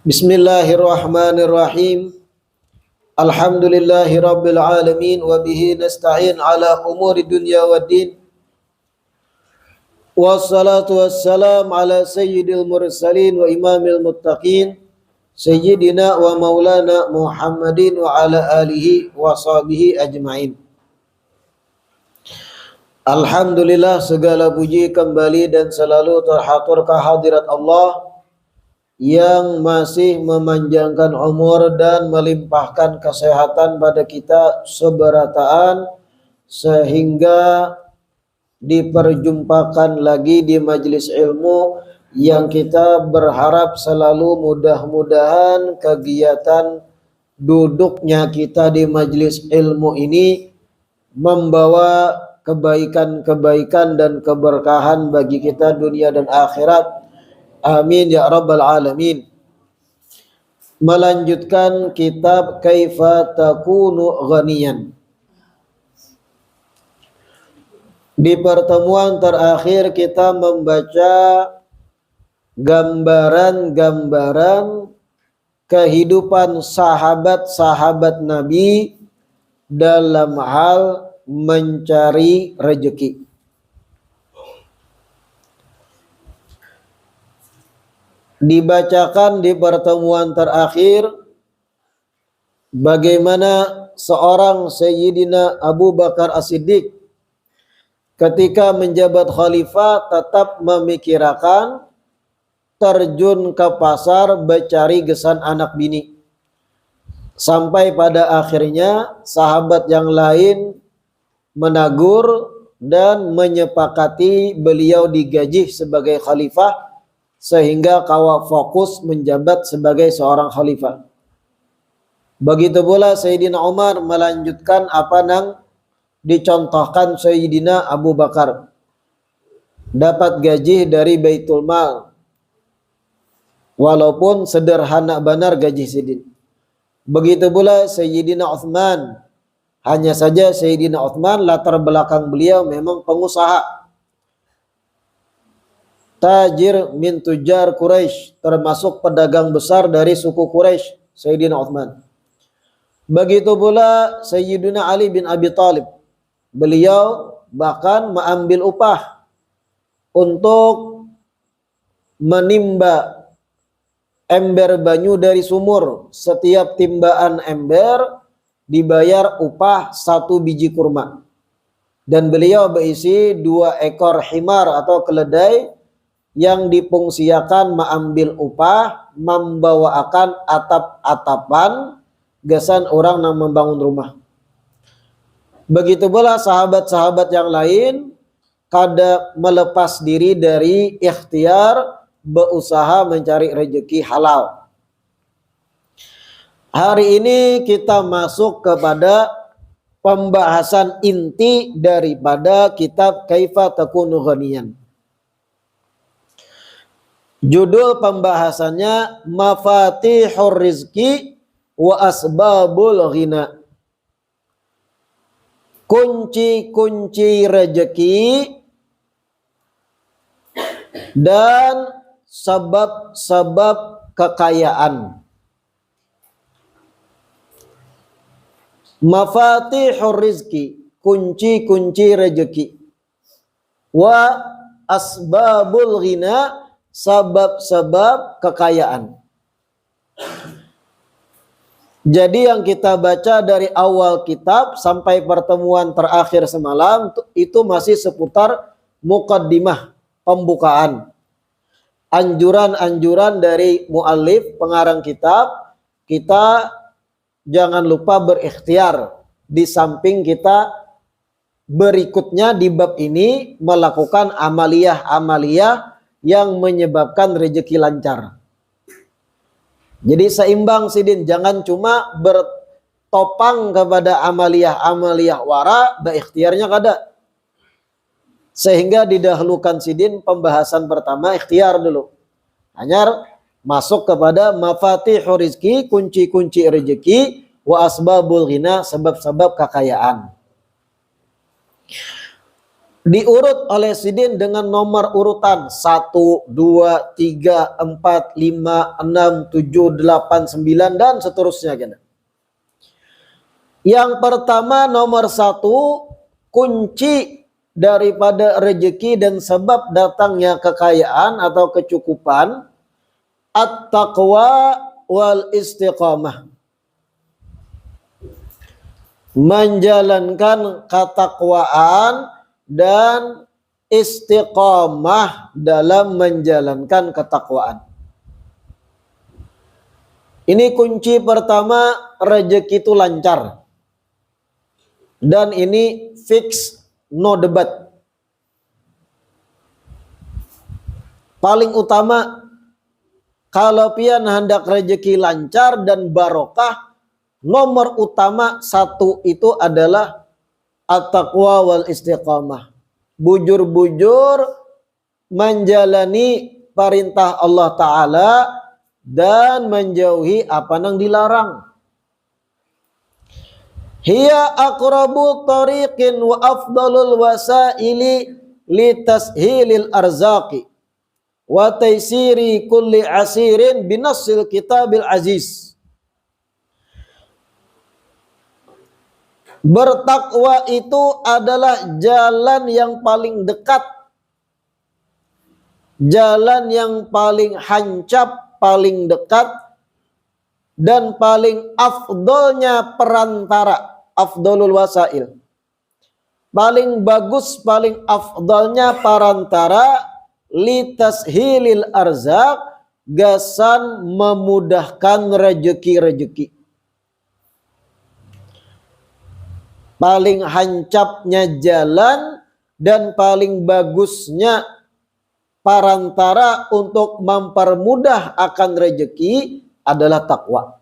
Bismillahirrahmanirrahim. Alhamdulillahi rabbil alamin wa bihi nasta'in ala umuri dunya waddin. Wassalatu wassalam ala sayyidil mursalin wa imamil muttaqin sayyidina wa maulana Muhammadin wa ala alihi wa sahbihi ajma'in. Alhamdulillah, segala puji kembali dan selalu terhatur kehadirat Allah yang masih memanjangkan umur dan melimpahkan kesehatan pada kita seberataan sehingga diperjumpakan lagi di majelis ilmu yang kita berharap selalu mudah-mudahan kegiatan duduknya kita di majelis ilmu ini membawa kebaikan-kebaikan dan keberkahan bagi kita dunia dan akhirat. Amin ya rabbal alamin. Melanjutkan kitab Kaifa Takunu Ghaniyan. Di pertemuan terakhir kita membaca gambaran-gambaran kehidupan sahabat-sahabat Nabi dalam hal mencari rezeki. Dibacakan di pertemuan terakhir bagaimana seorang Sayyidina Abu Bakar As-Siddiq ketika menjabat khalifah tetap memikirkan terjun ke pasar mencari gesan anak bini. Sampai pada akhirnya sahabat yang lain menegur dan menyepakati beliau digaji sebagai khalifah sehingga kawa fokus menjabat sebagai seorang khalifah. Begitu pula Sayyidina Umar melanjutkan apa yang dicontohkan Sayyidina Abu Bakar. Dapat gaji dari Baitul Mal. Walaupun sederhana benar gaji Sayyidina. Begitu pula Sayyidina Utsman. Hanya saja Sayyidina Utsman latar belakang beliau memang pengusaha. Tajir min tujar Quraisy, termasuk pedagang besar dari suku Quraisy, Sayyidina Utsman. Begitu pula Sayyidina Ali bin Abi Thalib. Beliau bahkan mengambil upah untuk menimba ember banyu dari sumur. Setiap timbaan ember dibayar upah 1 biji kurma. Dan beliau berisi 2 ekor himar atau keledai yang dipungsiakan mengambil upah membawakan atap-atapan gesan orang yang membangun rumah. Begitu pula sahabat-sahabat yang lain kada melepas diri dari ikhtiar berusaha mencari rezeki halal. Hari ini kita masuk kepada pembahasan inti daripada kitab Kaifa Takunu Ghaniyan. Judul pembahasannya Mafatihur Rizki wa Asbabul Ghina. Kunci-kunci rezeki dan sebab-sebab kekayaan. Mafatihur Rizki, kunci-kunci rezeki. Wa Asbabul Ghina, sebab-sebab kekayaan. Jadi yang kita baca dari awal kitab sampai pertemuan terakhir semalam itu masih seputar muqaddimah, pembukaan. Anjuran-anjuran dari muallif, pengarang kitab, kita jangan lupa berikhtiar di samping kita berikutnya di bab ini melakukan amaliyah-amaliyah yang menyebabkan rezeki lancar. Jadi seimbang Sidin, jangan cuma bertopang kepada amaliyah-amaliyah wara, berikhtiarnya kada. Sehingga didahulukan Sidin pembahasan pertama ikhtiar dulu. Hanya masuk kepada mafatihur rizki, kunci-kunci rezeki, wa asbabul ghina, sebab-sebab kekayaan. diurut oleh Sidin dengan nomor urutan 1, 2, 3, 4, 5, 6, 7, 8, 9 dan seterusnya. Yang pertama, nomor 1, kunci daripada rezeki dan sebab datangnya kekayaan atau kecukupan, at-taqwa wal istiqamah. Menjalankan ketakwaan dan istiqamah dalam menjalankan ketakwaan. Ini kunci pertama, rezeki itu lancar. Dan ini fix, no debat. Paling utama, kalau pian hendak rezeki lancar dan barokah, nomor utama 1 itu adalah at-taqwa wal istiqamah. Bujur-bujur menjalani perintah Allah Ta'ala dan menjauhi apa yang dilarang. Hiya aqrabu tariqin wa afdalul wasaili litashilil arzaqi wa taysiri kulli asirin binassil kitabil aziz. Bertakwa itu adalah jalan yang paling dekat, jalan yang paling hancap, paling dekat, dan paling afdolnya perantara, afdolul wasail. Paling bagus, paling afdolnya perantara, litashilil arzak, gasan memudahkan rezeki-rezeki. Paling hancapnya jalan dan paling bagusnya perantara untuk mempermudah akan rezeki adalah takwa.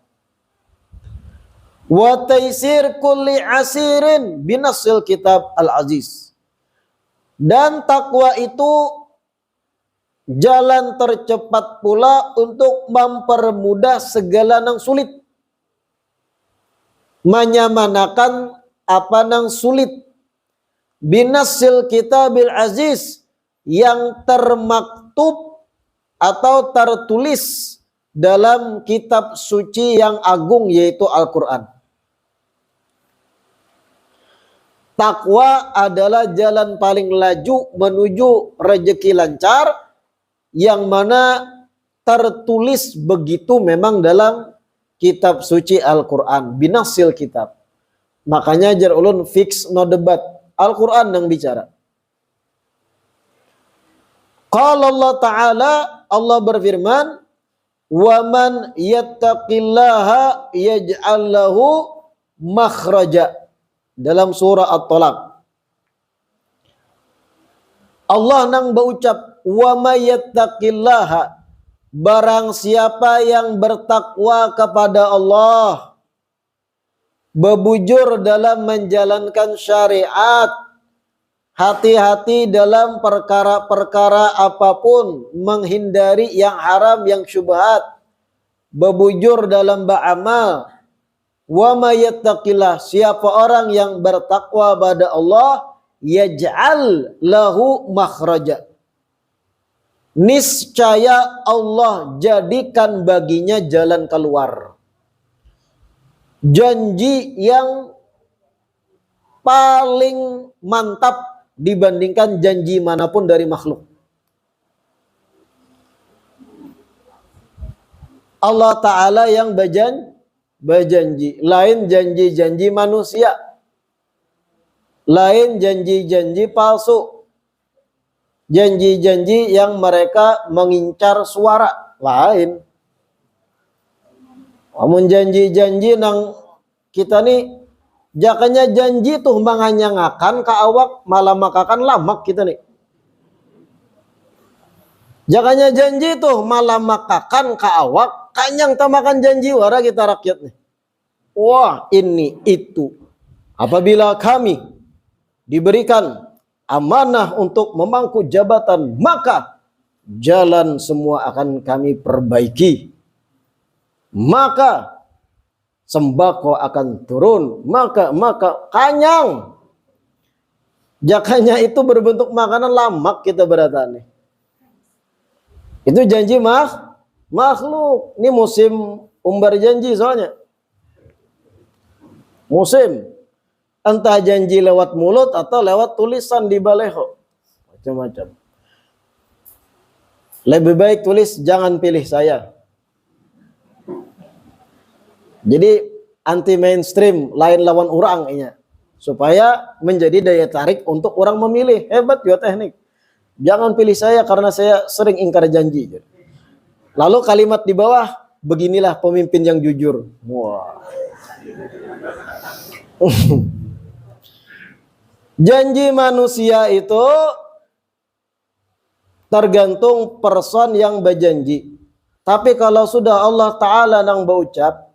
Wa taysir kulli asirin binassil kitab al-aziz. Dan takwa itu jalan tercepat pula untuk mempermudah segala yang sulit. Menyamanakan apa yang sulit. Binassil kitabil aziz, yang termaktub atau tertulis dalam kitab suci yang agung, yaitu Al-Quran. Takwa adalah jalan paling laju menuju rezeki lancar, yang mana tertulis begitu memang dalam kitab suci Al-Quran, binassil kitab. Makanya jar ulun fix, no debat, Al-Quran yang bicara. Qala Allah Ta'ala, Allah berfirman, wa man yattaqillaha yaj'al lahu makhraja, dalam surah At-Talaq. Allah nang berucap, wa may yattaqillaha, barang siapa yang bertakwa kepada Allah, bebujur dalam menjalankan syariat, hati-hati dalam perkara-perkara apapun, menghindari yang haram, yang syubhat, bebujur dalam beramal. Wa may yattaqillah, siapa orang yang bertakwa pada Allah, yaj'al lahu makhraja, niscaya Allah jadikan baginya jalan keluar. Janji yang paling mantap dibandingkan janji manapun dari makhluk. Allah Ta'ala yang berjanji. Lain janji-janji manusia, lain janji-janji palsu, janji-janji yang mereka mengincar suara, lain. Namun janji-janji nang kita nih, jakanya janji tuh manganyangakan ka awak, malah makakan lamak kita nih. Jakanya janji tuh malah makakan ka awak, kanyang tamakan janji wara kita rakyat nih. Wah, ini itu. Apabila kami diberikan amanah untuk memangku jabatan, maka jalan semua akan kami perbaiki. Maka sembako akan turun, maka kanyang Jakanya itu berbentuk makanan, lamak kita beratane. Itu janji makhluk. Ini musim umbar janji soalnya. Musim. Entah janji lewat mulut atau lewat tulisan di baleho. Macam-macam. Lebih baik tulis jangan pilih saya. Jadi anti mainstream, lain lawan orang ini. Supaya menjadi daya tarik untuk orang memilih. Hebat juga teknik. Jangan pilih saya karena saya sering ingkar janji. Lalu kalimat di bawah, beginilah pemimpin yang jujur. Wah. Janji manusia itu tergantung person yang berjanji. Tapi kalau sudah Allah Ta'ala nang berucap,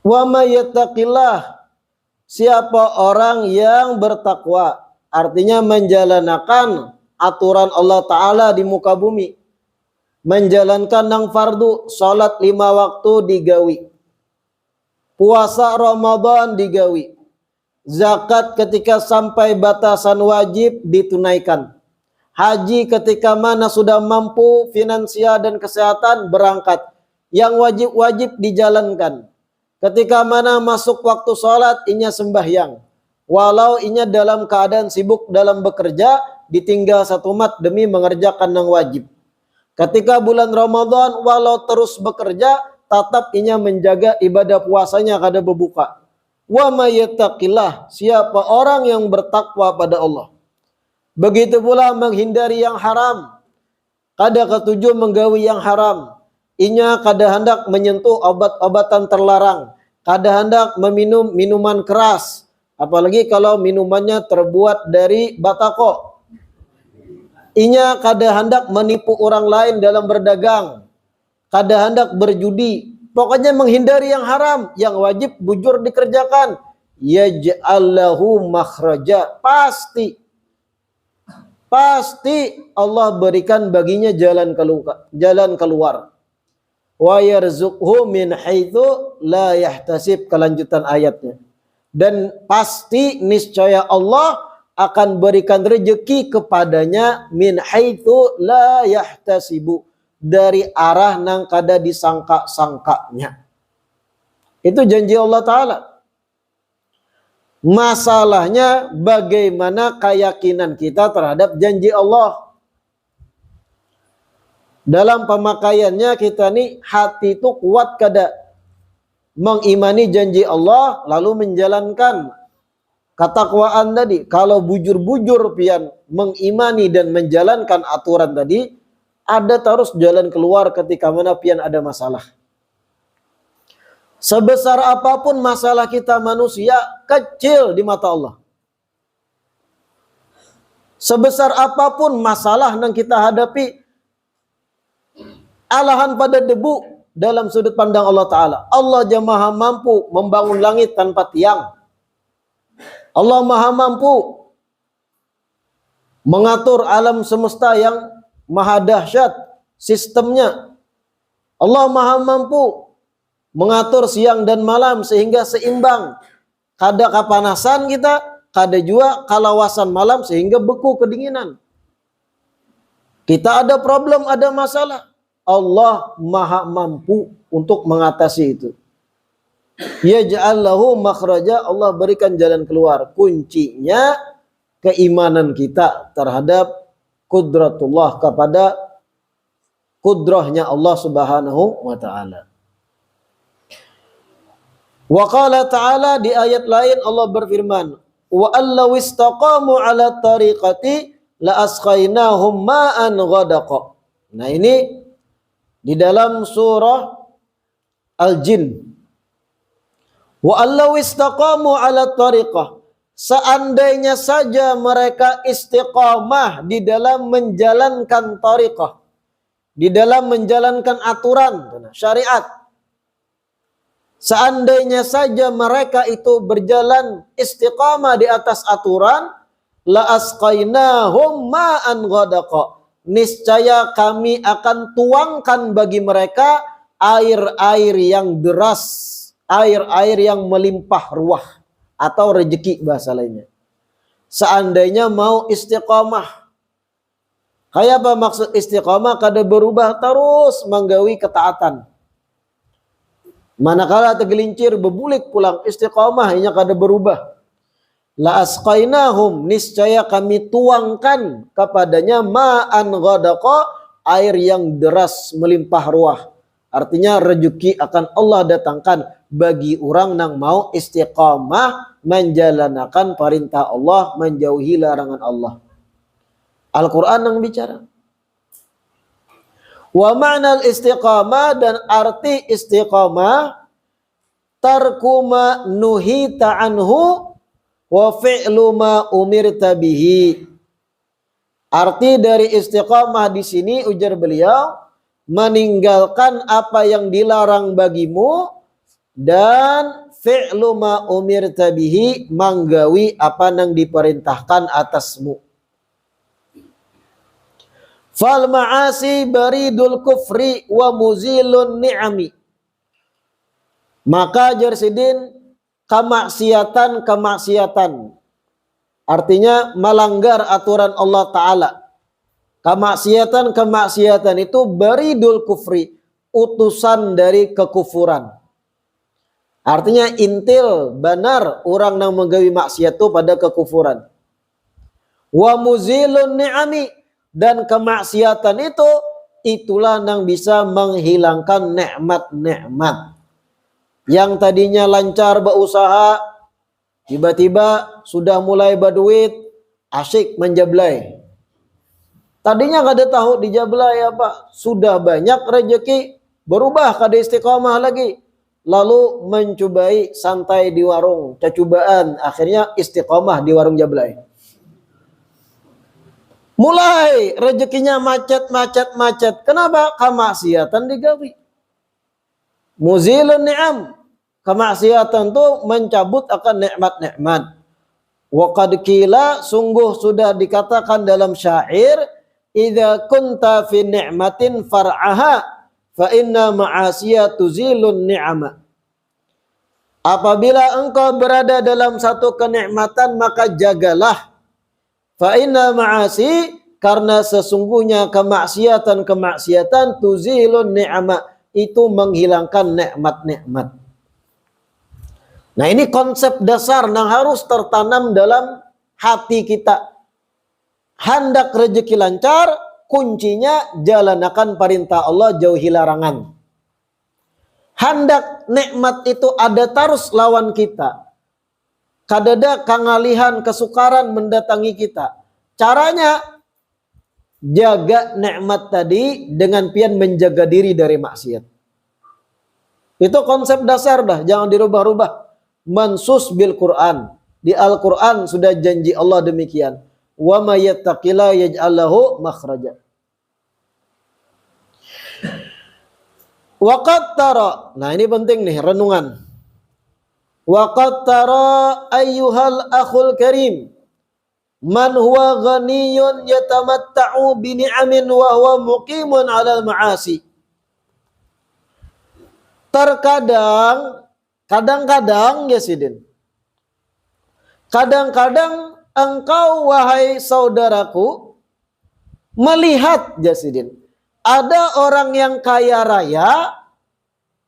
wa may yattaqillah, siapa orang yang bertakwa, artinya menjalankan aturan Allah Ta'ala di muka bumi, menjalankan nang fardu, salat 5 waktu digawi, puasa Ramadan digawi, zakat ketika sampai batasan wajib ditunaikan, haji ketika mana sudah mampu finansial dan kesehatan berangkat, yang wajib-wajib dijalankan. Ketika mana masuk waktu sholat, inya sembahyang. Walau inya dalam keadaan sibuk dalam bekerja, ditinggal satu mat demi mengerjakan yang wajib. Ketika bulan Ramadan, walau terus bekerja, tetap inya menjaga ibadah puasanya kada berbuka. Wa may yattaqillah, siapa orang yang bertakwa pada Allah. Begitu pula menghindari yang haram. Kada ketujuh menggawi yang haram. Inya kada hendak menyentuh obat-obatan terlarang, kada hendak meminum minuman keras, apalagi kalau minumannya terbuat dari batako. Inya kada hendak menipu orang lain dalam berdagang, kada hendak berjudi. Pokoknya menghindari yang haram, yang wajib bujur dikerjakan. Yaj'allahu makhraja, pasti Allah berikan baginya jalan keluar. Wa yarzuqhu min haitsu la yahtasib, kelanjutan ayatnya. Dan pasti niscaya Allah akan berikan rezeki kepadanya min haitsu la yahtasibu, dari arah nang kada disangka-sangkanya. Itu janji Allah Ta'ala. Masalahnya bagaimana keyakinan kita terhadap janji Allah. Dalam pemakaiannya kita nih hati itu kuat kada mengimani janji Allah lalu menjalankan ketakwaan tadi. Kalau bujur-bujur pian mengimani dan menjalankan aturan tadi, ada terus jalan keluar ketika mana pian ada masalah. Sebesar apapun masalah kita manusia, kecil di mata Allah. Sebesar apapun masalah yang kita hadapi, alahan pada debu dalam sudut pandang Allah Ta'ala. Allah aja maha mampu membangun langit tanpa tiang. Allah maha mampu mengatur alam semesta yang maha dahsyat sistemnya. Allah maha mampu mengatur siang dan malam sehingga seimbang. Kada kepanasan kita, kada juga kalawasan malam sehingga beku kedinginan. Kita ada problem, ada masalah. Allah maha mampu untuk mengatasi itu. Yaj'allahu makhraja, Allah berikan jalan keluar. Kuncinya keimanan kita terhadap kudratullah, kepada kudrahnya Allah Subhanahu wa Ta'ala. Wa qala ta'ala, di ayat lain Allah berfirman, wa allaw istaqamu ala tariqati la asqainahum ma'an ghadaqa. Nah ini di dalam surah Al-Jin. Wa allaw istaqamu ala tariqah, seandainya saja mereka istiqamah di dalam menjalankan tariqah, di dalam menjalankan aturan syariat. Seandainya saja mereka itu berjalan istiqamah di atas aturan, la asqainahum ma'an ghadaqa, niscaya kami akan tuangkan bagi mereka air-air yang deras, air-air yang melimpah ruah atau rezeki bahasa lainnya. seandainya mau istiqomah. Kayak apa maksud istiqomah? Kada berubah terus menggawi ketaatan. Manakala tergelincir bebulik pulang istiqomah inya kada berubah. La asqainahum, niscaya kami tuangkan kepadanya ma'an ghadaqa, air yang deras melimpah ruah. Artinya rezeki akan Allah datangkan bagi orang yang mau istiqamah menjalankan perintah Allah, menjauhi larangan Allah. Al-Quran yang bicara. Wa ma'nal istiqamah, dan arti istiqamah tarku ma nuhita anhu wa fi'lu ma umirta bihi. Arti dari istiqamah di sini ujar beliau, meninggalkan apa yang dilarang bagimu dan fi'lu ma umirta bihi, manggawi apa yang diperintahkan atasmu. Fal ma'asi baridul kufri wa muzilun ni'ami. Maka jarsidin kemaksiatan artinya melanggar aturan Allah Ta'ala. Kemaksiatan itu baridul kufri, utusan dari kekufuran. Artinya intil benar orang yang menggawi maksiat itu pada kekufuran. Wa muzilun ni'ami, dan kemaksiatan itu itulah yang bisa menghilangkan nikmat-nikmat. Yang tadinya lancar berusaha, tiba-tiba sudah mulai berduit, asyik menjablay. Tadinya kada tahu dijablay apa, sudah banyak rezeki, berubah kada istiqamah lagi. Lalu mencobai santai di warung, cacubaan, akhirnya istiqamah di warung jablay. Mulai rezekinya macet. Kenapa? Kemaksiatan digawi. Muzilun ni'am. Kemaksiatan itu mencabut akan nikmat-nikmat. Wa qad qila, sungguh sudah dikatakan dalam syair, idza kunta fi ni'matin far'aha fa inna ma'asiya tuzilun ni'ama. Apabila engkau berada dalam satu kenikmatan, maka jagalah. Fa inna ma'asi, karena sesungguhnya kemaksiatan tuzilun ni'ama, itu menghilangkan nikmat-nikmat. Nah, ini konsep dasar yang harus tertanam dalam hati kita. Hendak rezeki lancar, kuncinya jalankan perintah Allah, jauhi larangan. Hendak nikmat itu ada terus lawan kita. Kadada kangalihan, kesukaran mendatangi kita. Caranya jaga nikmat tadi dengan pian menjaga diri dari maksiat. Itu konsep dasar dah, jangan dirubah-rubah. Mansus bil Quran. Di Al-Quran sudah janji Allah demikian. Wa may yattaqilla yaj'al lahu makhraja. Wa qad tara. Nah, ini penting nih renungan. Wa qad tara ayyuhal akhul karim man huwa ghaniyun yatamatta'u bi ni'amin wa huwa muqimun 'alal ma'asi. Kadang-kadang ya Sidin. Kadang-kadang engkau wahai saudaraku melihat ya Sidin, ada orang yang kaya raya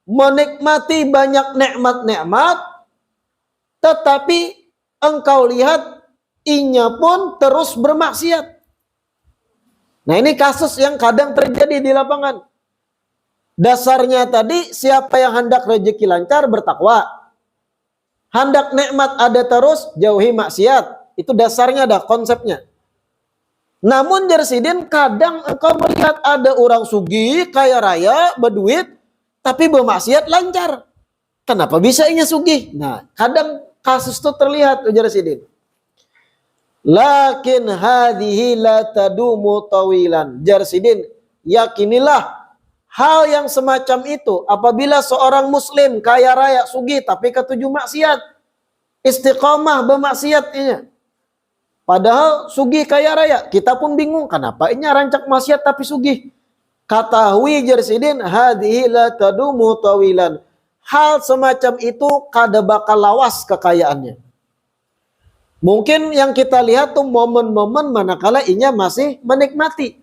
menikmati banyak nikmat-nikmat, tetapi engkau lihat inya pun terus bermaksiat. Nah, ini kasus yang kadang terjadi di lapangan. Dasarnya tadi, siapa yang hendak rezeki lancar bertakwa. Hendak nikmat ada terus, jauhi maksiat. Itu dasarnya dah konsepnya. Namun Jarsidin, kadang engkau melihat ada orang sugih, kaya raya, berduit, tapi bermaksiat lancar. Kenapa bisa inya sugih? Nah, kadang kasus itu terlihat ujar Sidin. Lakin hadhihi la tadumu tawilan. Jarsidin, yakinilah hal yang semacam itu apabila seorang muslim kaya raya sugih tapi ketujuh maksiat, istiqamah bermaksiatnya. Padahal sugih kaya raya, kita pun bingung kenapa inya rancak maksiat tapi sugih. Katahui Jarsidin, hadhihi la tadumu tawilan. Hal semacam itu kada bakal lawas kekayaannya. Mungkin yang kita lihat tuh momen-momen manakala inya masih menikmati.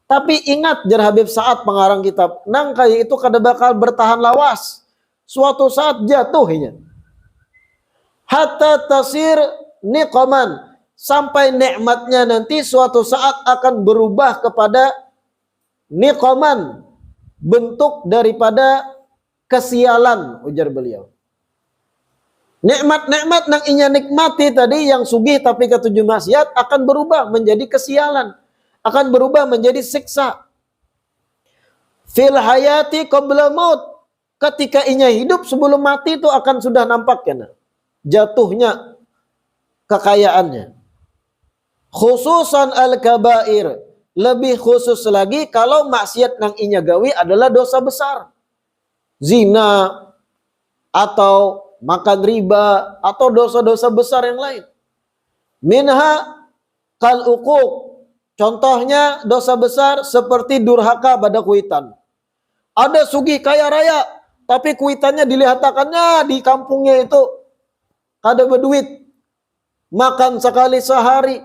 Tapi ingat jar Habib Sa'ad pengarang kitab, nang kayak itu kada bakal bertahan lawas. Suatu saat jatuh inya. Hatta tasir niqaman, sampai nikmatnya nanti suatu saat akan berubah kepada niqaman, bentuk daripada kesialan, ujar beliau. Nikmat-nikmat yang inya nikmati tadi yang sugih tapi ketujuh maksiat akan berubah menjadi kesialan, akan berubah menjadi siksa. Fil hayati qabla maut, ketika inya hidup sebelum mati itu akan sudah nampak ya, jatuhnya kekayaannya. Khususan al-kabair, lebih khusus lagi kalau maksiat yang inya gawi adalah dosa besar. Zina atau makan riba atau dosa-dosa besar yang lain. Minha kal uquq, contohnya dosa besar seperti durhaka pada kuitan. Ada sugih kaya raya tapi kuitannya dilihatkannya di kampungnya itu kada berduit, makan sekali sehari,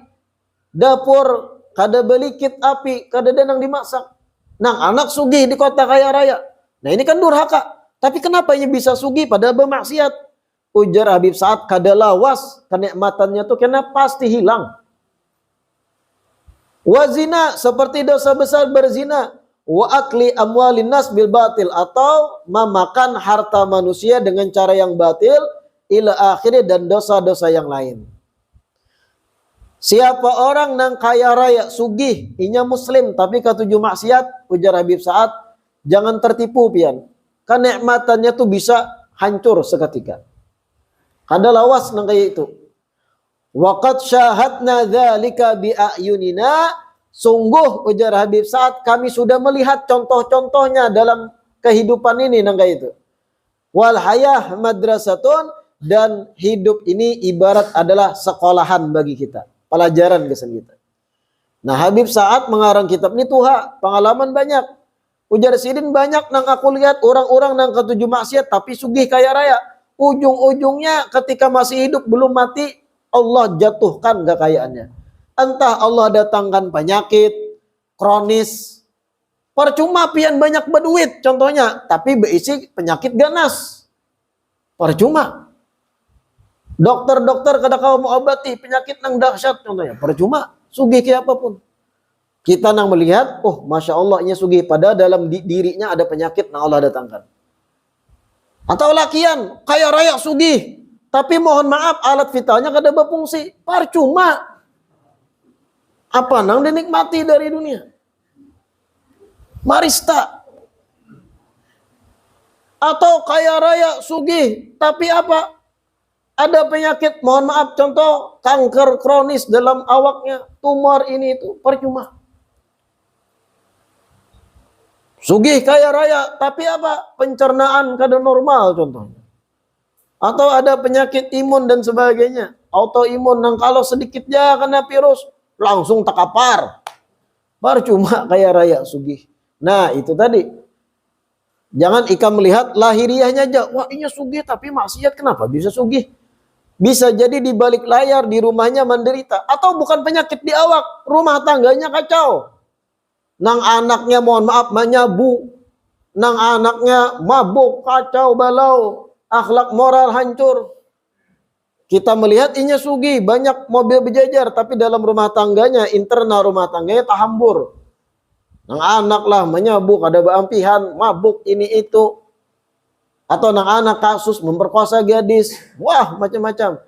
dapur kada belikit api, kada denang dimasak. Nah, anak sugih di kota kaya raya. Nah, ini kan durhaka. Tapi kenapa ia bisa sugih padahal bermaksiat? Ujar Habib Sa'ad, kada lawas kenikmatannya tuh karena pasti hilang. Wazina, seperti dosa besar berzina. Wa akli amwalin nas bil batil, atau memakan harta manusia dengan cara yang batil, ila akhirnya, dan dosa-dosa yang lain. Siapa orang nang kaya raya sugih, inya muslim tapi ketujuh maksiat, ujar Habib Sa'ad, jangan tertipu pian. Kenikmatannya tuh bisa hancur seketika. Kada lawas nang kayak itu. Waqad syahadna dzalika bi ayunina, sungguh ujar Habib Sa'ad kami sudah melihat contoh-contohnya dalam kehidupan ini nang kayak itu. Wal hayah madrasatun, dan hidup ini ibarat adalah sekolahan bagi kita, pelajaran kesan kita. Nah, Habib Sa'ad mengarang kitab ini tuha pengalaman banyak. Ujar Sidin, banyak nang aku lihat orang-orang nang ketujuh maksiat tapi sugih kaya raya. Ujung-ujungnya ketika masih hidup belum mati, Allah jatuhkan kekayaannya. Entah Allah datangkan penyakit kronis, percuma pian banyak berduit contohnya, tapi berisi penyakit ganas, percuma. Dokter-dokter kada kau mau obati penyakit nang dahsyat contohnya, percuma. Sugih kayak apapun. Kita nang melihat, oh masya Allah ini sugih, padahal dalam dirinya ada penyakit nang Allah datangkan. Atau lakian kaya raya sugih, tapi mohon maaf alat vitalnya kada berfungsi, percuma. Apa nang dinikmati dari dunia? Marista. Atau kaya raya sugih, tapi apa? Ada penyakit, mohon maaf, contoh kanker kronis dalam awaknya, tumor ini itu, percuma. Sugih kaya raya, tapi apa? Pencernaan kada normal contohnya. Atau ada penyakit imun dan sebagainya. Autoimun, yang kalau sedikit ya kena virus, langsung takapar. Percuma kaya raya sugih. Nah itu tadi. Jangan ikam melihat lahiriahnya aja. Wah ini sugih tapi maksiat, kenapa bisa sugih? Bisa jadi di balik layar di rumahnya menderita. Atau bukan penyakit di awak, rumah tangganya kacau. Nang anaknya mohon maaf menyabu, nang anaknya mabuk, kacau balau, akhlak moral hancur. Kita melihat inya sugih, banyak mobil berjajar, tapi dalam rumah tangganya, internal rumah tangganya tahambur. Nang anak lah menyabuk, ada beampihan, mabuk ini itu. Atau nang anak kasus memperkosa gadis, wah macam-macam.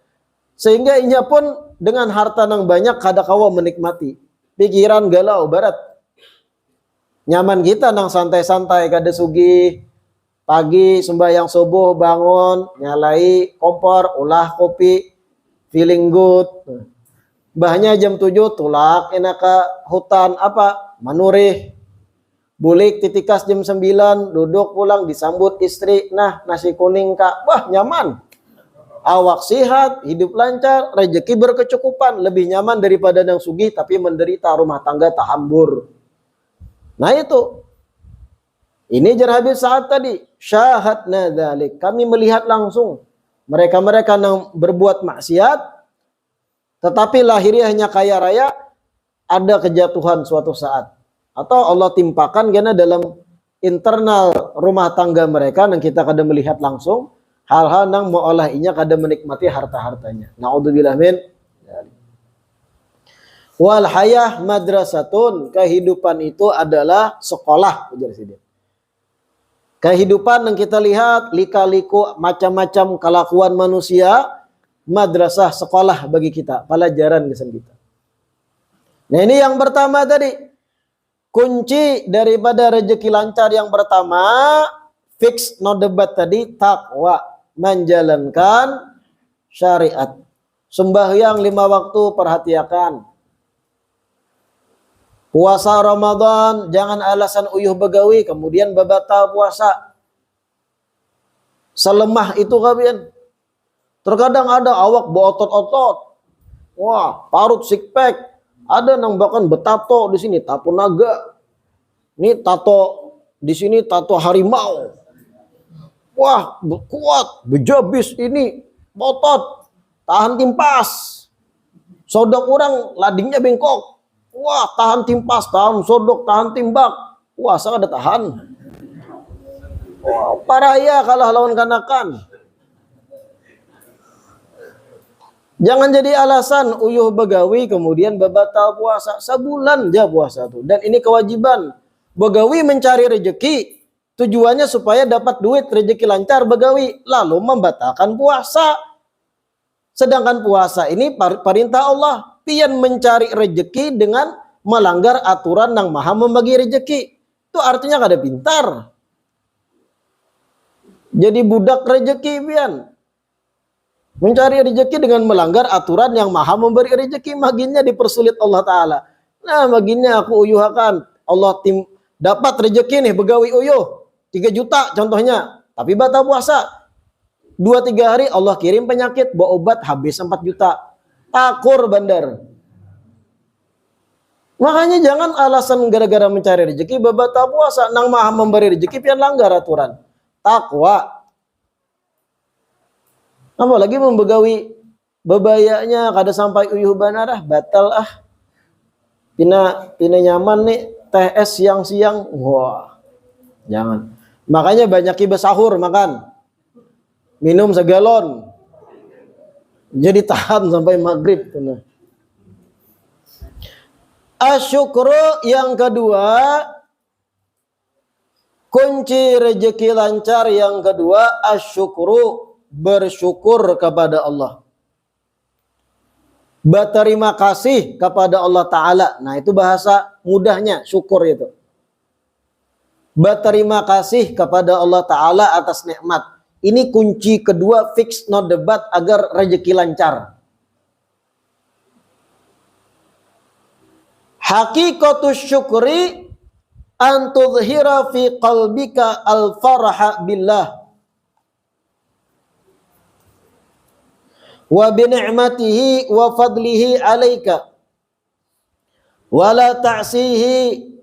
Sehingga inya pun dengan harta nang banyak kada kawa menikmati. Pikiran galau barat. Nyaman kita nang santai-santai kada sugih. Pagi sembahyang subuh bangun, nyalai kompor, ulah kopi, feeling good. Bahnya jam 7 tulak enak ke hutan apa? Manurih. Bulik titikas jam 9, duduk pulang disambut istri. Nah, nasi kuning Kak. Wah, nyaman. Awak sehat, hidup lancar, rezeki berkecukupan, lebih nyaman daripada yang sugih tapi menderita, rumah tangga tahambur. Nah itu. Ini jar Habib Sa'ad tadi, syahadna dzalik. Kami melihat langsung mereka-mereka yang berbuat maksiat tetapi lahiriahnya kaya raya, ada kejatuhan suatu saat. Atau Allah timpakan karena dalam internal rumah tangga mereka, yang kita kada melihat langsung, hal-hal yang meolah inya kada menikmati harta-hartanya. Na'udzubillah min. Wal hayah madrasatun, kehidupan itu adalah sekolah. Kehidupan yang kita lihat, lika-liku macam-macam kelakuan manusia, madrasah sekolah bagi kita, pelajaran kesan kita. Nah ini yang pertama tadi, kunci daripada rezeki lancar yang pertama, fix no debat tadi, takwa, menjalankan syariat. Sembahyang 5 waktu perhatikan. Puasa Ramadan jangan alasan uyuh begawi kemudian babatal puasa. Selemah itu kalian. Terkadang ada awak beotot-otot. Wah, parut six pack. Ada nang bahkan betato di sini, tato naga. Ini tato di sini tato harimau. Wah, kuat, bejabis ini, botot, tahan timpas. Sodok orang ladingnya bengkok. Wah, tahan timpas, tahan sodok, tahan timbak. Wah, saya ada tahan. Wah, paraya kalah lawan kanakan. Jangan jadi alasan uyuh begawi kemudian babatal puasa. Sebulan aja puasa tuh. Dan ini kewajiban. Begawi mencari rezeki. Tujuannya supaya dapat duit, rezeki lancar begawi. Lalu membatalkan puasa. Sedangkan puasa ini perintah Allah. Pian mencari rezeki dengan melanggar aturan yang maha membagi rezeki. Itu artinya kada pintar. Jadi budak rezeki pian. Mencari rezeki dengan melanggar aturan yang maha memberi rezeki, maginnya dipersulit Allah Ta'ala. Nah, maginnya aku uyuhakan. Allah dapat rezeki nih, begawi uyuh. 3 juta contohnya. Tapi batal puasa. 2-3 hari Allah kirim penyakit, bawa obat habis 4 juta. Takur bandar. Makanya jangan alasan gara-gara mencari rezeki, batal puasa. Nang maha memberi rezeki, pian langgar aturan. Takwa. Apalagi membegawi bebayanya kada sampai uyuh banarah batal pina nyaman nih TS siang-siang wah jangan. Makanya banyak sahur makan minum segalon jadi tahan sampai maghrib. Asyukru yang kedua, kunci rezeki lancar yang kedua asyukru, bersyukur kepada Allah. Berterima kasih kepada Allah Ta'ala. Nah itu bahasa mudahnya syukur itu. Berterima kasih kepada Allah Ta'ala atas nikmat. Ini kunci kedua, fix no debat agar rezeki lancar. Hakikatus syukri an tudhhira fi qalbika al-farha billah wa bi ni'matihi wa fadlihi 'alaika wa la ta'sihi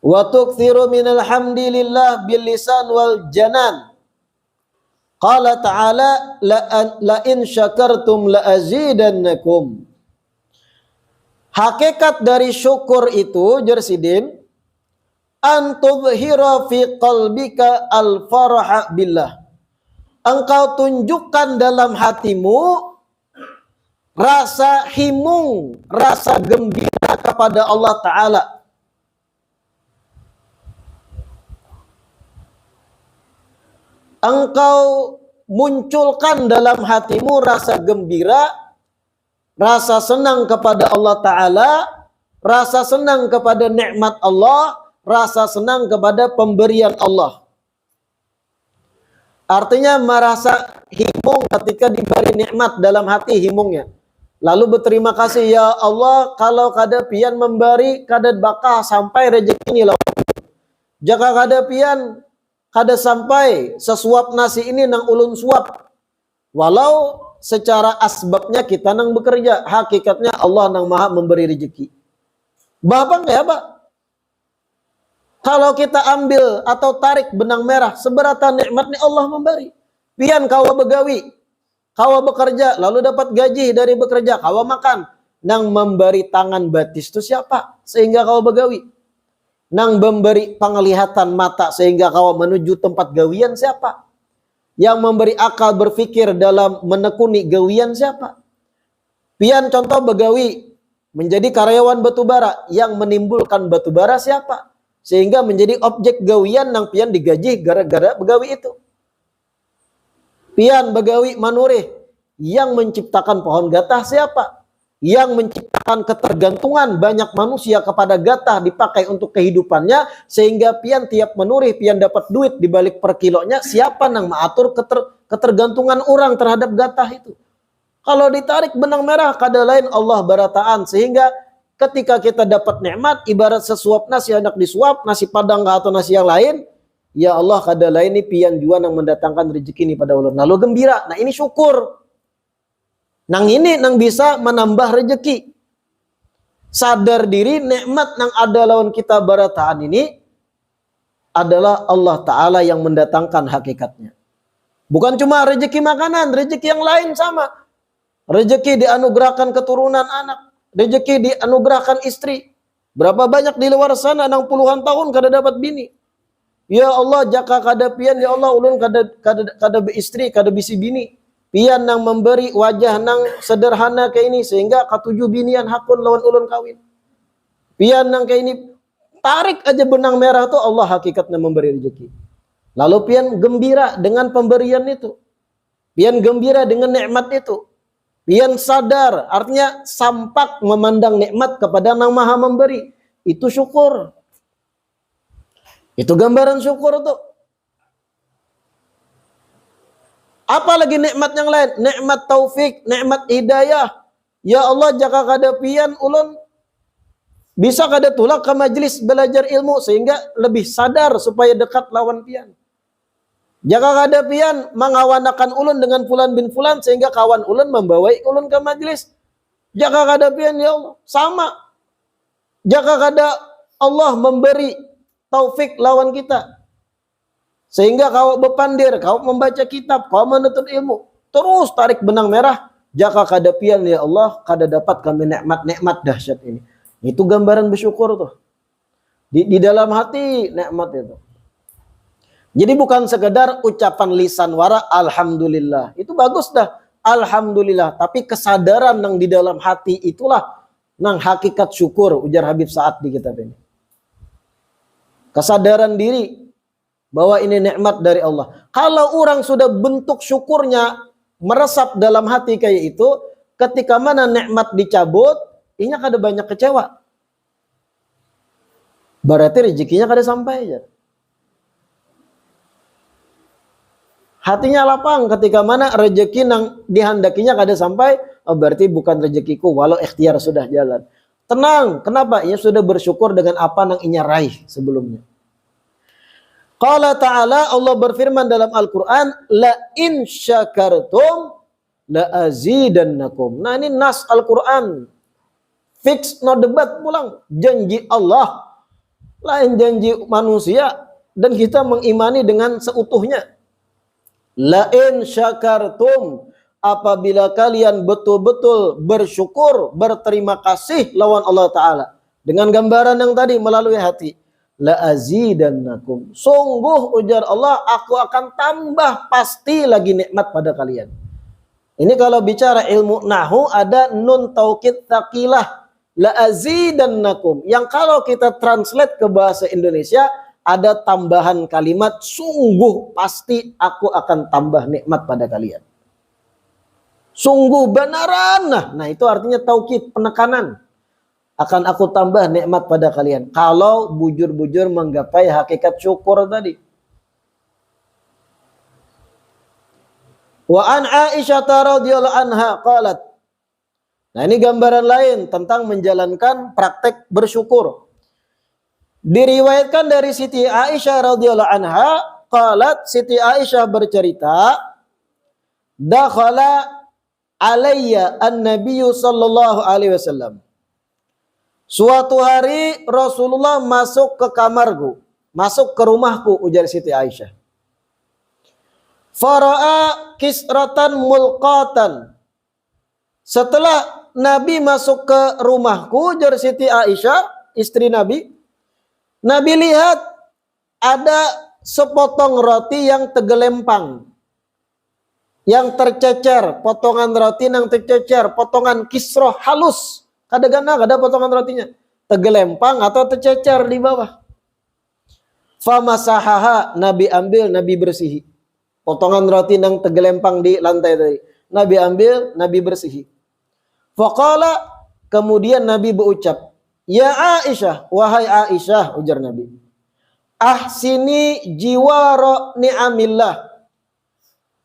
wa tukthiru minal hamdilillah bil lisan wal janan. Qala ta'ala la in syakartum la azidannakum. Hakikat dari syukur itu jersidin an tudhhira fi qalbika al farha billah. Engkau tunjukkan dalam hatimu rasa himung, rasa gembira kepada Allah Ta'ala. Engkau munculkan dalam hatimu rasa gembira, rasa senang kepada Allah Ta'ala, rasa senang kepada nikmat Allah, rasa senang kepada pemberian Allah. Artinya merasa himung ketika diberi nikmat dalam hati himungnya. Lalu berterima kasih, ya Allah kalau kada pian memberi kada bakal sampai rezeki ini loh. Jika kada pian kada sampai sesuap nasi ini nang ulun suap. Walau secara asbabnya kita nang bekerja, hakikatnya Allah nang maha memberi rezeki. Bapak kayak apa? Kalau kita ambil atau tarik benang merah, seberapa nikmatnya Allah memberi. Pian kau begawi, Kau bekerja, lalu dapat gaji dari bekerja, kau makan. Nang memberi tangan batis itu siapa? Sehingga kau begawi. Nang memberi penglihatan mata sehingga kau menuju tempat gawian siapa? Yang memberi akal berpikir dalam menekuni gawian siapa? Pian contoh begawi menjadi karyawan batubara, yang menimbulkan batubara siapa? Sehingga menjadi objek gawian nang pian digaji gara-gara begawi itu. Pian begawi manurih, yang menciptakan pohon gatah siapa? Yang menciptakan ketergantungan banyak manusia kepada gatah dipakai untuk kehidupannya, sehingga pian tiap menurih pian dapat duit dibalik per kilonya, siapa nang mengatur ketergantungan orang terhadap gatah itu? Kalau ditarik benang merah kada lain Allah barataan, sehingga ketika kita dapat nikmat ibarat sesuap nasi hendak disuap, nasi padang atau nasi yang lain, ya Allah kada lain ni pian jua nang mendatangkan rezeki ni pada ulun. Lalu gembira. Nah ini syukur. Nang ini nang bisa menambah rezeki. Sadar diri nikmat nang ada lawan kita barataan ini adalah Allah Ta'ala yang mendatangkan hakikatnya. Bukan cuma rezeki makanan, rezeki yang lain sama. Rezeki dianugerahkan keturunan anak, rezeki dianugerahkan istri. Berapa banyak di luar sana nang puluhan tahun kada dapat bini. Ya Allah, jaka kada pian, ya Allah ulun kada beistri, kada bisi bini. Pian nang memberi wajah nang sederhana kayak ini sehingga katujuh binian hakun lawan ulun kawin. Pian nang kayak ini, tarik aja benang merah tuh Allah hakikatnya memberi rezeki. Lalu pian gembira dengan pemberian itu. Pian gembira dengan nikmat itu. Pian sadar, artinya sampak memandang nikmat kepada Nang Maha Memberi. Itu syukur. Itu gambaran syukur tuh. Apalagi nikmat yang lain, nikmat taufik, nikmat hidayah. Ya Allah, jaka kada pian ulun bisa kada tulak ke majelis belajar ilmu sehingga lebih sadar supaya dekat lawan pian. Jaka kada pian mengawanakan ulun dengan fulan bin fulan sehingga kawan ulun membawai ulun ke majelis. Jaka kada pian ya Allah, sama. Jaka kada Allah memberi taufik lawan kita. Sehingga kau bepandir, kau membaca kitab, kau menuntut ilmu. Terus tarik benang merah. Jaka kada pian ya Allah, kada dapat kami nikmat-nikmat dahsyat ini. Itu gambaran bersyukur tuh. Di dalam hati nikmat itu. Jadi bukan sekedar ucapan lisan wara alhamdulillah. Itu bagus dah. Alhamdulillah. Tapi kesadaran yang di dalam hati itulah nang hakikat syukur, ujar Habib Sa'ad di kitab ini. Kesadaran diri bahwa ini nikmat dari Allah. Kalau orang sudah bentuk syukurnya meresap dalam hati kayak itu, ketika mana nikmat dicabut, inya kada banyak kecewa. Berarti rezekinya kada sampai aja. Hatinya lapang ketika mana rezeki nang dihandakinya kada sampai, oh berarti bukan rezekiku walau ikhtiar sudah jalan. Tenang, kenapa? Ia sudah bersyukur dengan apa nang inya raih sebelumnya. Qala ta'ala, Allah berfirman dalam Al-Quran, la in syakartum la azidannakum. Nah ini nas Al-Quran. Fix, no debat pulang. Janji Allah, lain janji manusia. Dan kita mengimani dengan seutuhnya. La in syakartum, apabila kalian betul-betul bersyukur, berterima kasih lawan Allah Ta'ala. Dengan gambaran yang tadi melalui hati. La azidannakum. Sungguh ujar Allah, aku akan tambah pasti lagi nikmat pada kalian. Ini kalau bicara ilmu nahu ada nun taukid taqilah. La azidannakum. Yang kalau kita translate ke bahasa Indonesia ada tambahan kalimat sungguh pasti aku akan tambah nikmat pada kalian. Sungguh benaran. Nah itu artinya taukid, penekanan. Akan aku tambah nikmat pada kalian. Kalau bujur-bujur menggapai hakikat syukur tadi. Wa an Aisyah radhiyallahu anha qalat. Nah ini gambaran lain tentang menjalankan praktek bersyukur. Diriwayatkan dari Siti Aisyah radhiyallahu anha qalat, Siti Aisyah bercerita, dakhala alayya an-nabiyyu sallallahu alaihi wasallam. Suatu hari Rasulullah masuk ke kamarku, masuk ke rumahku, ujar Siti Aisyah. Fara'a kisratan mulqatan. Setelah Nabi masuk ke rumahku, jar Siti Aisyah, istri Nabi, Nabi lihat ada sepotong roti yang tegelempang, yang tercecer, potongan roti yang tercecer, potongan kisroh halus. Kadang-kadang ada potongan rotinya tegelempang atau tercecer di bawah. Famasahaha, Nabi ambil, Nabi bersihi. Potongan roti yang tegelempang di lantai tadi, Nabi ambil, Nabi bersihi. Faqala, kemudian Nabi berucap, ya Aisyah, wahai Aisyah, ujar Nabi, ahsini jiwara ni'amillah,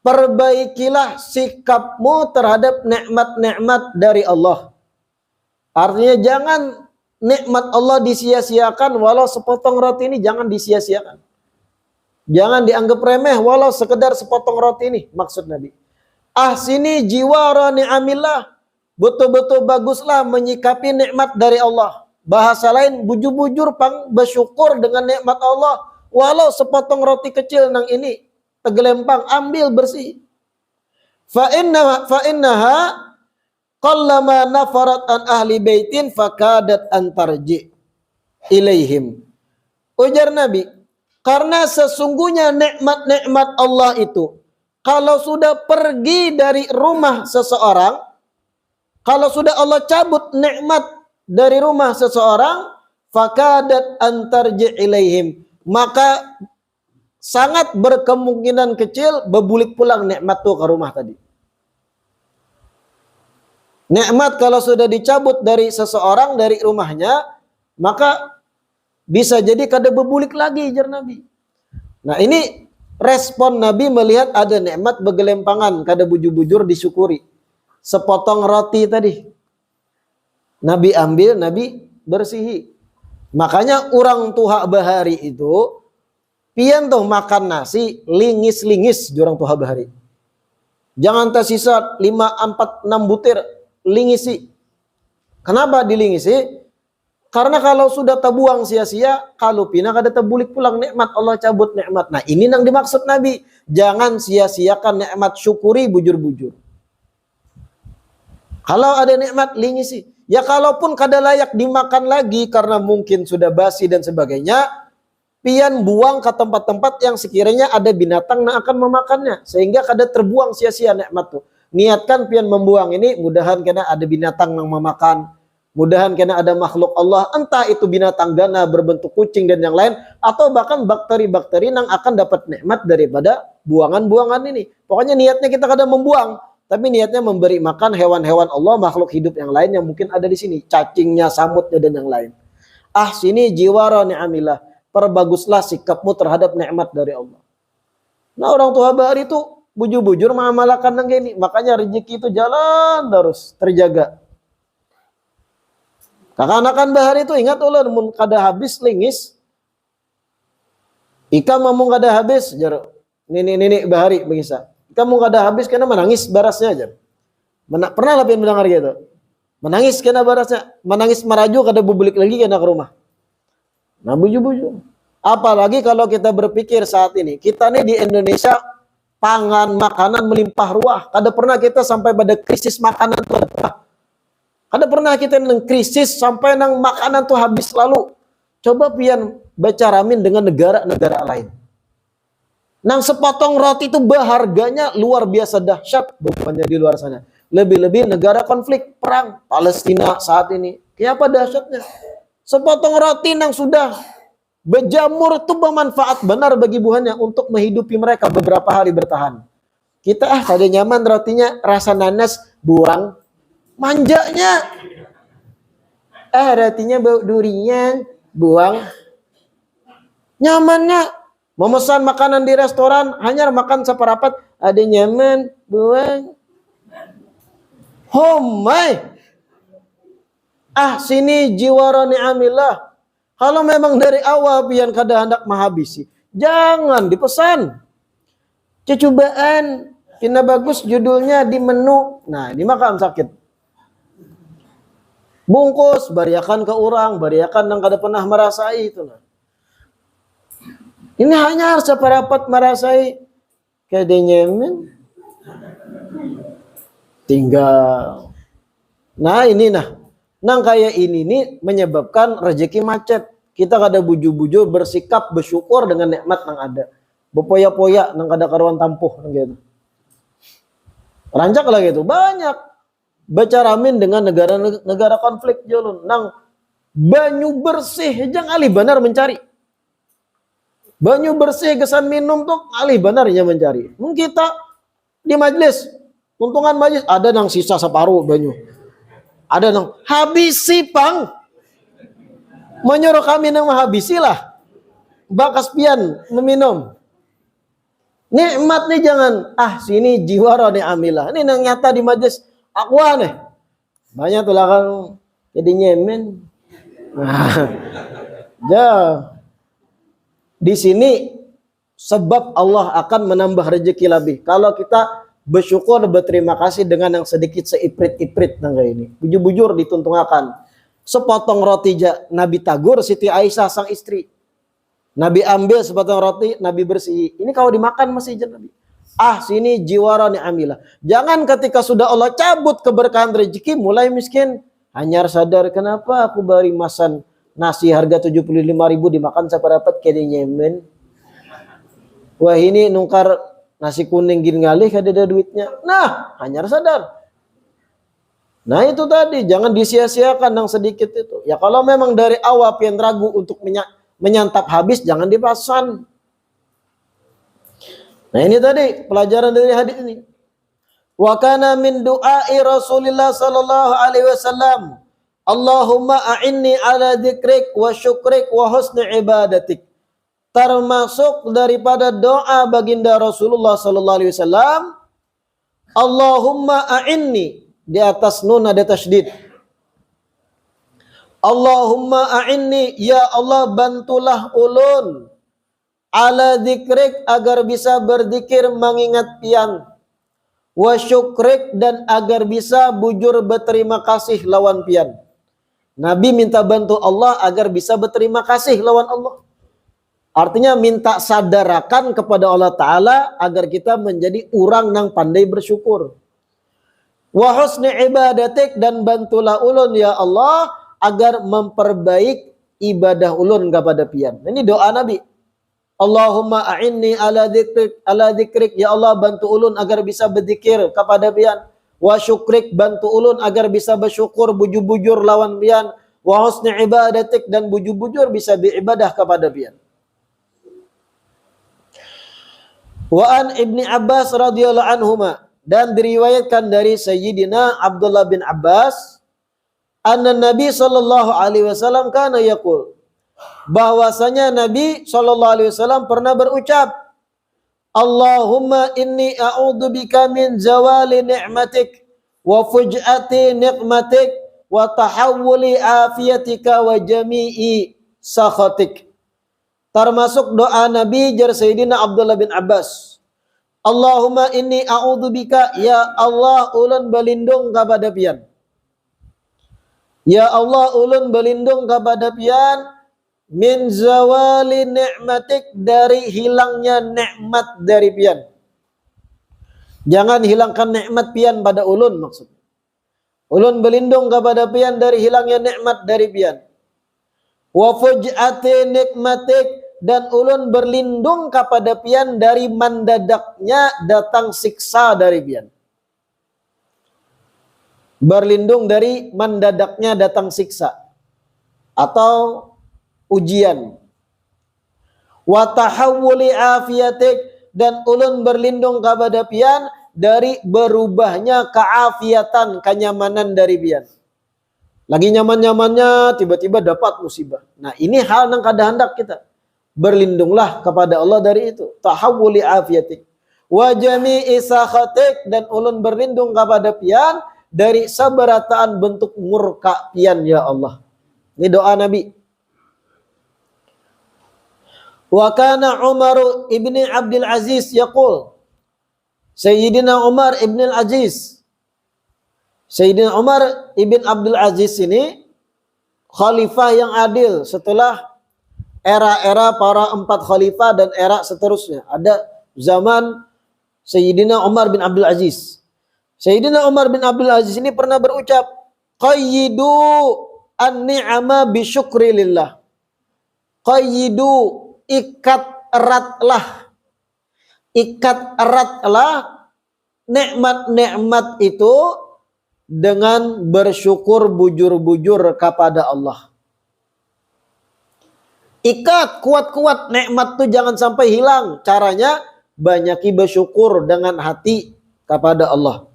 perbaikilah sikapmu terhadap nikmat-nikmat dari Allah. Artinya jangan nikmat Allah disia-siakan, walau sepotong roti ini jangan disia-siakan. Jangan dianggap remeh walau sekedar sepotong roti ini, maksud Nabi. Ahsini jiwara ni'amillah, betul-betul baguslah menyikapi nikmat dari Allah. Bahasa lain, bujur-bujur bersyukur dengan nikmat Allah, walau sepotong roti kecil nang ini tegelempang, ambil bersih. Fa innaha qallama nafarat an ahli baitin fakadat an tarji ilaihim. Ujar Nabi, karena sesungguhnya nikmat-nikmat Allah itu kalau sudah pergi dari rumah seseorang, kalau sudah Allah cabut nikmat dari rumah seseorang, fakadat an tarji ilaihim, maka sangat berkemungkinan kecil berbulik pulang nikmat tuh ke rumah tadi. Nikmat kalau sudah dicabut dari seseorang, dari rumahnya, maka bisa jadi kada berbulik lagi, jar Nabi. Nah ini respon Nabi melihat ada nikmat bergelempangan, kada bujur-bujur disyukuri. Sepotong roti tadi, Nabi ambil, Nabi bersihi. Makanya orang tua bahari itu pian tuh makan nasi lingis-lingis jurang tuha bahari. Jangan tersisa 5, 4, 6 butir, lingisi. Kenapa dilingisi? Karena kalau sudah terbuang sia-sia, kalau pina kada terbulik pulang nikmat, Allah cabut nikmat. Nah, ini yang dimaksud Nabi. Jangan sia-siakan nikmat, syukuri bujur-bujur. Kalau ada nikmat, lingisi. Ya kalaupun kada layak dimakan lagi karena mungkin sudah basi dan sebagainya, pian buang ke tempat-tempat yang sekiranya ada binatang yang akan memakannya, sehingga kada terbuang sia-sia nikmat tuh. Niatkan pian membuang ini, mudahan kena ada binatang yang memakan, mudahan kena ada makhluk Allah, entah itu binatang gana berbentuk kucing dan yang lain, atau bahkan bakteri-bakteri yang akan dapat nikmat daripada buangan-buangan ini. Pokoknya niatnya kita kada membuang, tapi niatnya memberi makan hewan-hewan Allah, makhluk hidup yang lain yang mungkin ada di sini, cacingnya, samutnya dan yang lain. Sini jiwara ni'amillah, perbaguslah sikapmu terhadap nikmat dari Allah. Nah orang tua bahari itu bujur-bujur mengamalkan yang gini, makanya rezeki itu jalan terus terjaga. Kakak-anakan bahari itu ingat ulah mun kada habis lingis, ika mamung kada habis jar nini bahari begisa. Kamu kada habis karena menangis barasnya aja. Pernah lah mendengar gitu. Menangis karena barasnya, menangis meraju kada bubulik lagi kena ke rumah. Nah buju-buju. Apalagi kalau kita berpikir saat ini, kita nih di Indonesia pangan makanan melimpah ruah. Kada pernah kita sampai pada krisis makanan tuh. Kada pernah kita nang krisis sampai nang makanan tuh habis lalu. Coba pian baca ramin dengan negara-negara lain. Nang sepotong roti itu harganya luar biasa dahsyat bukannya di luar sana. Lebih-lebih negara konflik perang Palestina saat ini. Kayak apa dahsyatnya? Sepotong roti nang sudah berjamur itu bermanfaat benar bagi buahnya untuk menghidupi mereka beberapa hari bertahan. Kita kada nyaman rotinya, rasa nanas, buang. Manjanya. Rotinya bau durian, buang. Nyamannya. Memesan makanan di restoran, hanya makan seperapat, ada nyaman, buang. Homai. Sini jiwara ni'amillah. Kalau memang dari awal pian kada hendak menghabisi, jangan dipesan. Cecubaan, kena bagus judulnya di menu. Nah, ini makan sakit. Bungkus, bariakan ke orang, bariakan yang kada pernah merasai itu. Nah. Ini hanya seperapat merasai. Kedenyemen tinggal. Nah ini nang kayak ini nih menyebabkan rezeki macet. Kita kada bujur-bujur bersikap bersyukur dengan nikmat yang ada. Bepoya-poya nang kada karuan tampuh nang gitu. Rancak lah gitu banyak. Baca ramin dengan negara konflik jolun nang banyu bersih jangan ali benar mencari. Banyu bersih kesan minum tuh ali benarnya mencari. Mungkin kita di majelis, untungan majelis ada nang sisa separuh banyu. Ada nang habisi pang. Menyuruh kami nang habisilah. Bakas pian meminum. Nikmat nih jangan sini jiwara nih amilah. Ini nang nyata di majelis aku nih. Banyak tuh lah kan jadi nyemen. Di sini sebab Allah akan menambah rezeki lebih. Kalau kita bersyukur berterima kasih dengan yang sedikit seiprit-iprit nang ini. Bujur-bujur dituntungakan. Sepotong roti Nabi tagur Siti Aisyah sang istri. Nabi ambil sepotong roti, Nabi bersih. Ini kalau dimakan masih Nabi. Sini jiwara ni'amilah. Jangan ketika sudah Allah cabut keberkahan rezeki mulai miskin. Hanyar sadar kenapa aku bari masan nasi harga 75.000 dimakan seperempat kayak nyemen. Wah ini nungkar nasi kuning gini ngalih kada ada duitnya. Nah, hanyar sadar. Nah itu tadi jangan disia-siakan yang sedikit itu. Ya kalau memang dari awal pian ragu untuk menyantap habis jangan dipasan. Nah ini tadi pelajaran dari hadis ini. Wa kana min du'ai Rasulillah sallallahu alaihi wasallam, Allahumma a'inni ala dzikrik wa syukrik wa husni ibadatik. Termasuk daripada doa baginda Rasulullah sallallahu alaihi wasallam, Allahumma a'inni, di atas nun ada tasydid. Allahumma a'inni, ya Allah bantulah ulun ala dzikrik, agar bisa berzikir mengingat pian, wa syukrik, dan agar bisa bujur berterima kasih lawan pian. Nabi minta bantu Allah agar bisa berterima kasih lawan Allah. Artinya minta sadarakan kepada Allah Ta'ala agar kita menjadi orang yang pandai bersyukur. Wa husni ibadatik, dan bantulah ulun ya Allah agar memperbaik ibadah ulun kepada pian. Ini doa Nabi. Allahumma a'inni ala dzikrik, ya Allah bantu ulun agar bisa berzikir kepada pian. Wa syukrik, bantu ulun agar bisa bersyukur bujur-bujur lawan pian. Wa husni ibadatik, dan bujur-bujur bisa beribadah kepada pian. Wa an Ibni Abbas radhiyallahu anhuma, dan diriwayatkan dari Sayyidina Abdullah bin Abbas, anna Nabi sallallahu alaihi wasallam kana yaqul, bahwasanya Nabi sallallahu alaihi wasallam pernah berucap, Allahumma inni a'udzubika min zawali ni'matik wa fuj'ati niqmatik wa tahawuli afiyatika wa jami'i sakhatik. Termasuk doa Nabi jar Sayyidina Abdullah bin Abbas, Allahumma inni a'udzubika, ya Allah ulun berlindung kepada pian. Ya Allah ulun berlindung kepada pian min zawali ni'matik, dari hilangnya nikmat dari pian. Jangan hilangkan nikmat pian pada ulun maksud. Ulun berlindung kepada pian dari hilangnya nikmat dari pian. Wa fuj'ati nikmatik, dan ulun berlindung kepada pian dari mendadaknya datang siksa dari pian. Berlindung dari mendadaknya datang siksa atau ujian. Wa tahawuli afiyatik, dan ulun berlindung kepada pian dari berubahnya keafiatan, kenyamanan dari pian. Lagi nyaman-nyamannya tiba-tiba dapat musibah. Nah ini hal yang kada hendak kita. Berlindunglah kepada Allah dari itu. Tahawuli afiyatik. Wa jami'i sakhatik, dan ulun berlindung kepada pian dari sabarataan bentuk murka pian ya Allah. Ini doa Nabi. Wa kana Umar ibni Abdul Aziz yaqul, Sayyidina Umar ibn al-Aziz, Sayyidina Umar ibn Abdul Aziz ini khalifah yang adil setelah era-era para 4 khalifah dan era seterusnya. Ada zaman Sayyidina Umar bin Abdul Aziz. Sayyidina Umar bin Abdul Aziz ini pernah berucap, qayyidu an-ni'ama bi syukri lillah. Qayyidu, ikat eratlah nikmat-nikmat itu dengan bersyukur bujur-bujur kepada Allah. Ikat kuat-kuat nikmat itu jangan sampai hilang. Caranya banyaki bersyukur dengan hati kepada Allah.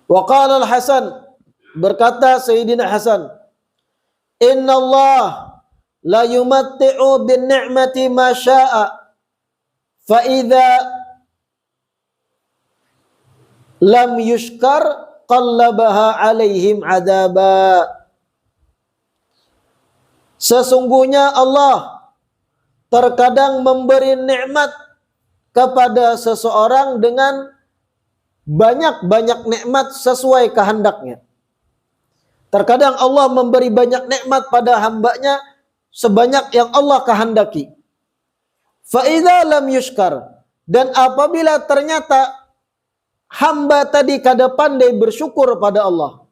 Wa qala al-Hasan, berkata Sayyidina Hasan, inna Allah la yumatti'u bin ni'mati ma sya'a fa idza lam yushkar qallabaha alaihim adaba. Sesungguhnya Allah terkadang memberi nikmat kepada seseorang dengan banyak-banyak nikmat sesuai kehendaknya. Terkadang Allah memberi banyak nikmat pada hambanya sebanyak yang Allah kehendaki. Fa idza lam yushkar, dan apabila ternyata hamba tadi kada pandai bersyukur pada Allah,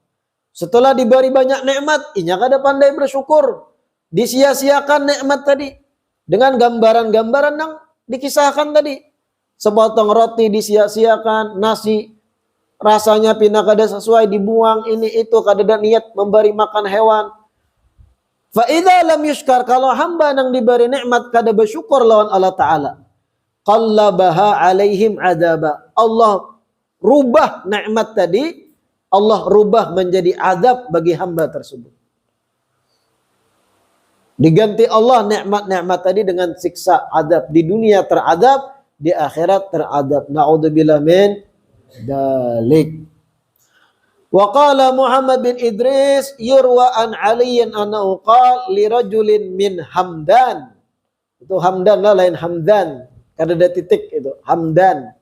setelah diberi banyak nikmat, inya kada pandai bersyukur, disia-siakan nikmat tadi dengan gambaran-gambaran yang dikisahkan tadi. Sepotong roti disia-siakan, nasi rasanya pindah kada sesuai, dibuang, ini itu kada ada niat memberi makan hewan. Fa idza lam yushkar, kalau hamba yang diberi nikmat kada bersyukur lawan Allah Ta'ala, qallabaha alaihim adaba. Allah rubah nikmat tadi, Allah rubah menjadi azab bagi hamba tersebut. Diganti Allah nikmat-nikmat tadi dengan siksa azab. Di dunia teradab, di akhirat teradab. Na'udzubillah min dalik. Wa qala Muhammad bin Idris yurwa an aliyin annahu qala li rajulin min Hamdan. Itu Hamdan lah, lain Hamdan. Kada ada titik itu, Hamdan.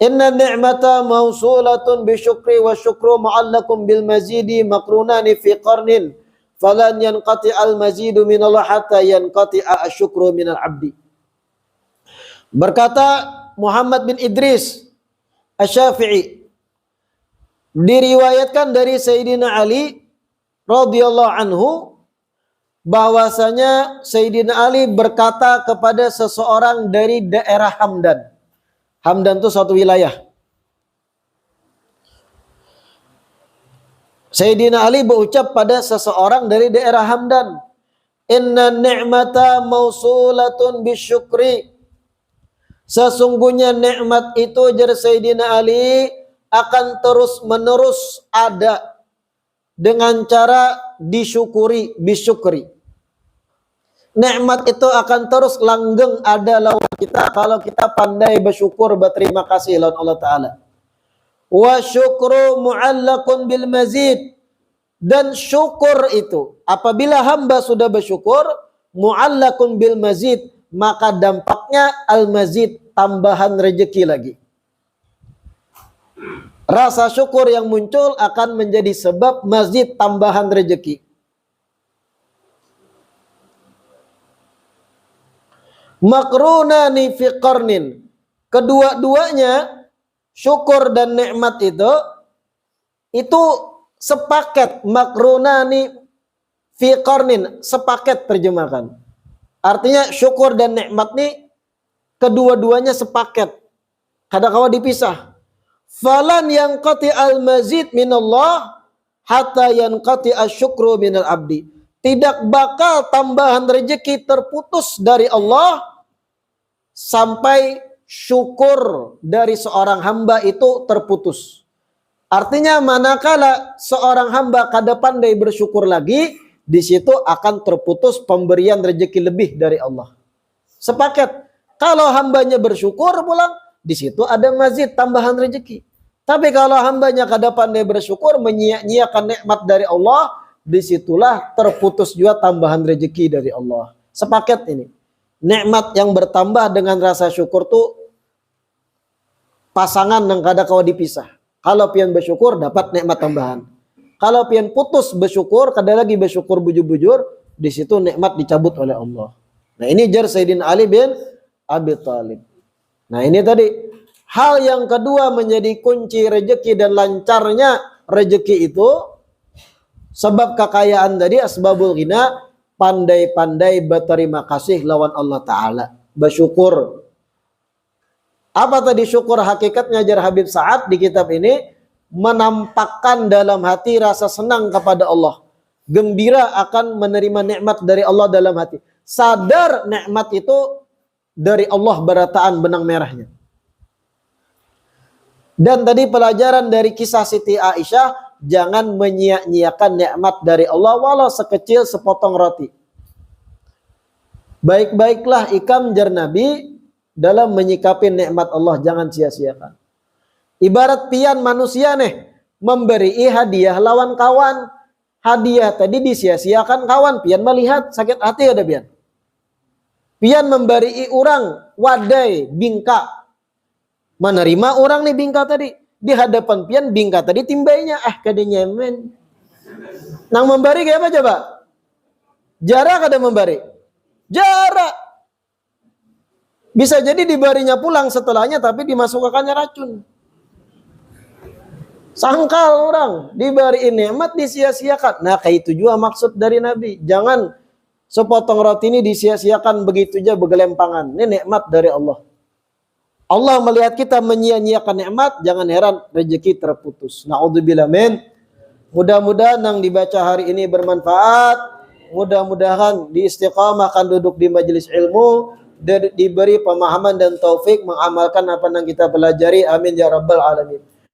Inna ni'mata mausulatun bi syukri wa syukru mu'allakum bil mazidi makrunani fi qarnin falan yanqati al mazidu min Allah hatta yanqati asyukru min al abdi. Berkata Muhammad bin Idris Asy-Syafi'i, diriwayatkan dari Sayyidina Ali radhiyallahu anhu bahwasanya Sayyidina Ali berkata kepada seseorang dari daerah Hamdan. Hamdan itu suatu wilayah. Sayyidina Ali berucap pada seseorang dari daerah Hamdan, inna ni'mata mausulatun bisyukri. Sesungguhnya nikmat itu, jar Sayyidina Ali, akan terus menerus ada dengan cara disyukuri, bisyukri. Nikmat itu akan terus langgeng ada lawan kita kalau kita pandai bersyukur, berterima kasih lawan Allah Ta'ala. Wa syukru mu'allakun bil mazid, dan syukur itu apabila hamba sudah bersyukur, mu'allakun bil mazid, maka dampaknya al mazid, tambahan rezeki lagi. Rasa syukur yang muncul akan menjadi sebab mazid, tambahan rezeki. Makrunani fi qarnin, kedua-duanya syukur dan nikmat itu sepaket. Makrunani fi qarnin, sepaket terjemahkan. Artinya syukur dan nikmat ini kedua-duanya sepaket, kada kawa dipisah. Falan yanqati al-mazid minallah hatta yanqati asyukru minal abdi. Tidak bakal tambahan rezeki terputus dari Allah sampai syukur dari seorang hamba itu terputus. Artinya manakala seorang hamba kada pandai bersyukur lagi, di situ akan terputus pemberian rezeki lebih dari Allah. Sepaket. Kalau hambanya bersyukur pulang, di situ ada mazid, tambahan rezeki. Tapi kalau hambanya kada pandai bersyukur, menyia-nyiakan nikmat dari Allah, disitulah terputus juga tambahan rezeki dari Allah. Sepaket ini. Nikmat yang bertambah dengan rasa syukur tuh pasangan yang kada kawa dipisah. Kalau pian bersyukur dapat nikmat tambahan. Kalau pian putus bersyukur, kada lagi bersyukur bujur-bujur, di situ nikmat dicabut oleh Allah. Nah, ini jar Sayyidina Ali bin Abi Thalib. Nah, ini tadi hal yang kedua menjadi kunci rezeki dan lancarnya rezeki itu, sebab kekayaan tadi asbabul ghina, pandai-pandai berterima kasih lawan Allah Ta'ala, bersyukur. Apa tadi syukur hakikatnya jar Habib Sa'ad di kitab ini? Menampakkan dalam hati rasa senang kepada Allah, gembira akan menerima nikmat dari Allah dalam hati, sadar nikmat itu dari Allah berataan benang merahnya. Dan tadi pelajaran dari kisah Siti Aisyah, jangan menyia-nyiakan nikmat dari Allah walau sekecil sepotong roti. Baik-baiklah ikam jar Nabi dalam menyikapi nikmat Allah, jangan sia-siakan. Ibarat pian manusia nih, memberi hadiah lawan kawan. Hadiah tadi disia-siakan kawan, pian melihat sakit hati ada pian. Pian memberi orang wadai bingka, menerima orang nih bingka tadi. Di hadapan pian bingka tadi timbainya, kada nyemen. Nang memberi kayak apa coba? Jarak kada memberi. Jarak. Bisa jadi diberinya pulang setelahnya tapi dimasukkannya racun. Sangkal orang, diberiin nikmat disia-siakan. Nah, kayak itu juga maksud dari Nabi. Jangan sepotong roti ini disia-siakan begitu aja bergelempangan. Ini nikmat dari Allah. Allah melihat kita menyia-nyiakan nikmat, jangan heran rezeki terputus. Na'udzubillah min. Mudah-mudahan yang dibaca hari ini bermanfaat. Mudah-mudahan diistiqamahkan duduk di majelis ilmu, diberi pemahaman dan taufik mengamalkan apa yang kita pelajari. Amin ya rabbal alamin.